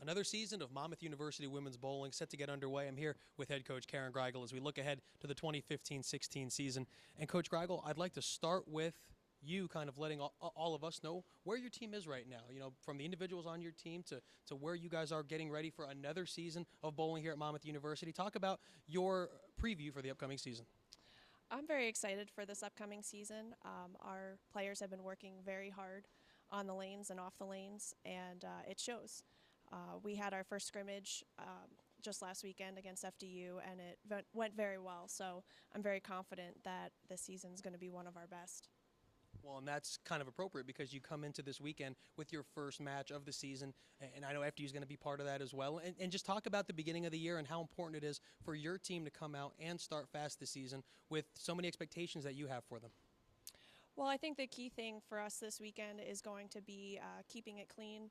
Another season of Monmouth University women's bowling set to get underway. I'm here with head coach Karen Grygiel as we look ahead to the 2015-16 season. And Coach Grygiel, I'd like to start with you kind of letting all of us know where your team is right now. You know, from the individuals on your team to where you guys are getting ready for another season of bowling here at Monmouth University. Talk about your preview for the upcoming season. I'm very excited for this upcoming season. Our players have been working very hard on the lanes and off the lanes, and it shows. We had our first scrimmage just last weekend against FDU, and it went very well. So I'm very confident that this season is going to be one of our best. Well, and that's kind of appropriate because you come into this weekend with your first match of the season, and I know FDU is going to be part of that as well. And just talk about the beginning of the year and how important it is for your team to come out and start fast this season with so many expectations that you have for them. Well, I think the key thing for us this weekend is going to be keeping it clean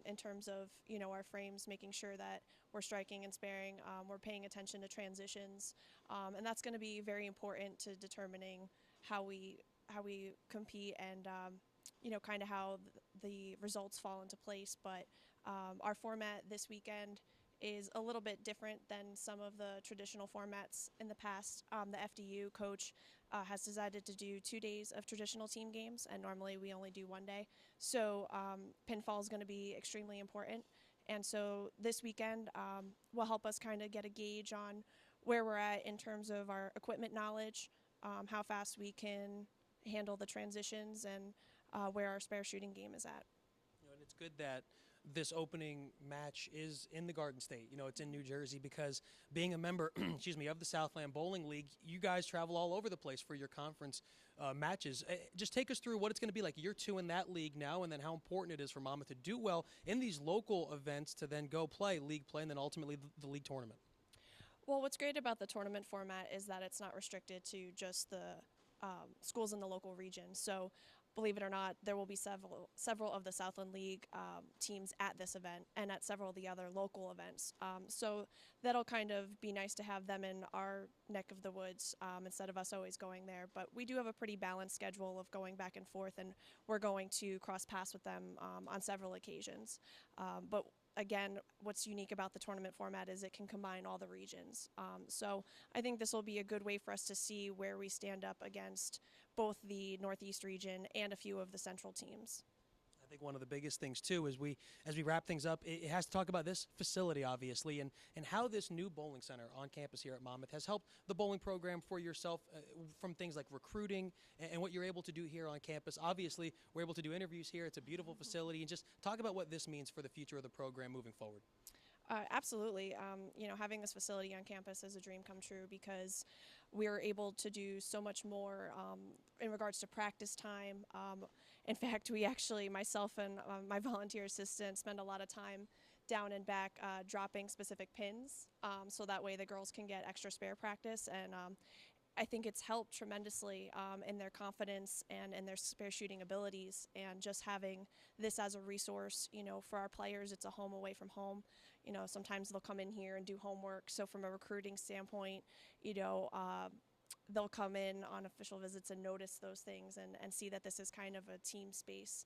in terms of, our frames, making sure that we're striking and sparing, we're paying attention to transitions, and that's going to be very important to determining how we compete and kind of how the results fall into place. But our format this weekend is a little bit different than some of the traditional formats in the past. The FDU coach has decided to do 2 days of traditional team games, and normally we only do 1 day. So pinfall is going to be extremely important. And so this weekend will help us kind of get a gauge on where we're at in terms of our equipment knowledge, how fast we can handle the transitions, and where our spare shooting game is at. And it's good that this opening match is in the Garden State. It's in New Jersey because being a member, excuse me, of the Southland Bowling League, you guys travel all over the place for your conference matches. Just take us through what it's going to be like year 2 in that league now, and then how important it is for Monmouth to do well in these local events to then go play league play and then ultimately the league tournament. Well, what's great about the tournament format is that it's not restricted to just the schools in the local region. So, believe it or not, there will be several of the Southland League teams at this event and at several of the other local events. So that'll kind of be nice to have them in our neck of the woods instead of us always going there. But we do have a pretty balanced schedule of going back and forth, and we're going to cross paths with them on several occasions. But again, what's unique about the tournament format is it can combine all the regions. So I think this will be a good way for us to see where we stand up against both the Northeast region and a few of the central teams. I think one of the biggest things, too, as we wrap things up, it has to talk about this facility, obviously, and how this new bowling center on campus here at Monmouth has helped the bowling program for yourself from things like recruiting and what you're able to do here on campus. Obviously, we're able to do interviews here. It's a beautiful facility. And just talk about what this means for the future of the program moving forward. Absolutely. Having this facility on campus is a dream come true because we're able to do so much more in regards to practice time. In fact, we actually, myself and my volunteer assistant, spend a lot of time down and back dropping specific pins so that way the girls can get extra spare practice. And I think it's helped tremendously in their confidence and in their spare shooting abilities, and just having this as a resource, for our players. It's a home away from home. Sometimes they'll come in here and do homework. So from a recruiting standpoint, they'll come in on official visits and notice those things and see that this is kind of a team space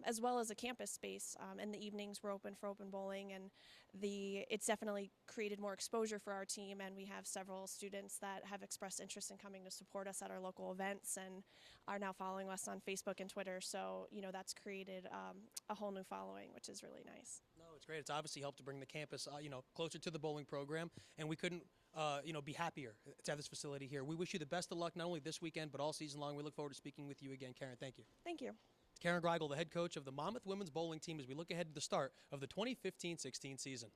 as well as a campus space. In the evenings, we're open for open bowling, and it's definitely created more exposure for our team, and we have several students that have expressed interest in coming to support us at our local events and are now following us on Facebook and Twitter. So, that's created a whole new following, which is really nice. No, it's great. It's obviously helped to bring the campus, closer to the bowling program, and we couldn't be happier to have this facility here. We wish you the best of luck, not only this weekend, but all season long. We look forward to speaking with you again. Karen, thank you. Thank you. Karen Grygiel, the head coach of the Monmouth women's bowling team, as we look ahead to the start of the 2015-16 season.